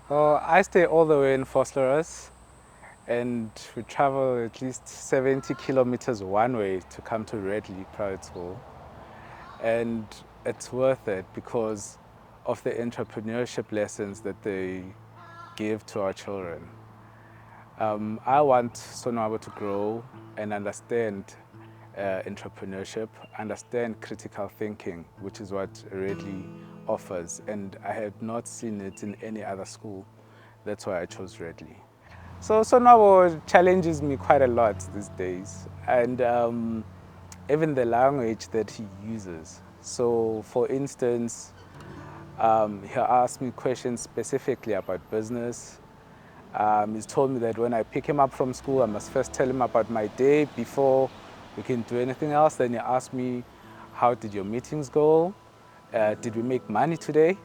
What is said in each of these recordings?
I stay all the way in Vosloorus, and we travel at least 70 kilometers one way to come to Radley Private School. And it's worth it because of the entrepreneurship lessons that they give to our children. I want Sonwabo to grow and understand entrepreneurship, understand critical thinking, which is what Radley offers. And I have not seen it in any other school. That's why I chose Radley. So Sonwabo challenges me quite a lot these days, and even the language that he uses. So, for instance, he asked me questions specifically about business. He's told me that when I pick him up from school, I must first tell him about my day before we can do anything else. Then he asked me, how did your meetings go? Did we make money today?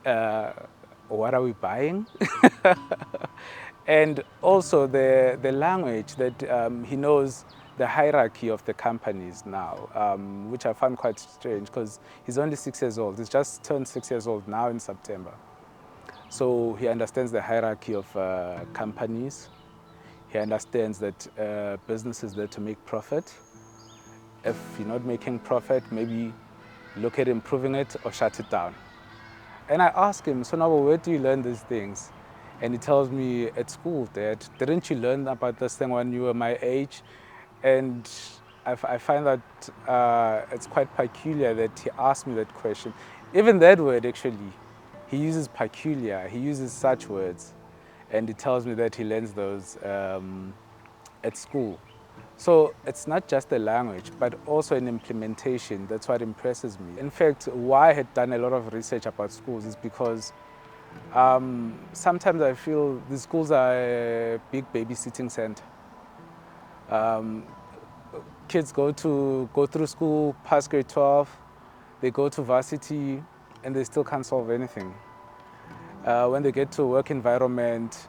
Uh, what are we buying? And also the language that he knows the hierarchy of the companies now, which I found quite strange because he's only 6 years old. He's just turned 6 years old now in September. So he understands the hierarchy of companies. He understands that business is there to make profit. If you're not making profit, maybe look at improving it or shut it down. And I ask him, so now where do you learn these things? And he tells me, at school, Dad. Didn't you learn about this thing when you were my age? And I find that it's quite peculiar that he asked me that question. Even that word, actually, he uses peculiar, he uses such words. And he tells me that he learns those at school. So it's not just the language, but also an implementation. That's what impresses me. In fact, why I had done a lot of research about schools is because sometimes I feel the schools are a big babysitting center. Um, Kids go through school, pass grade 12, they go to varsity, and they still can't solve anything. When they get to a work environment,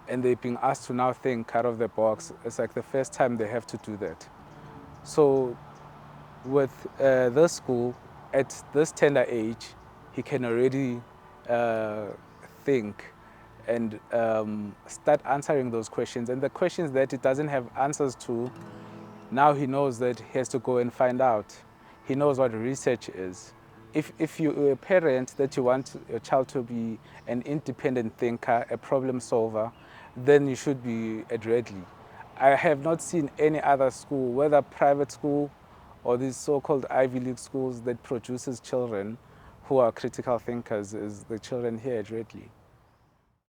and they're being asked to now think out of the box, it's like the first time they have to do that. So with this school, at this tender age, he can already think and start answering those questions. And the questions that he doesn't have answers to, now he knows that he has to go and find out. He knows what research is. If you're a parent that you want your child to be an independent thinker, a problem solver, then you should be at Radley. I have not seen any other school, whether private school or these so-called Ivy League schools, that produces children who are critical thinkers, is the children here at Radley.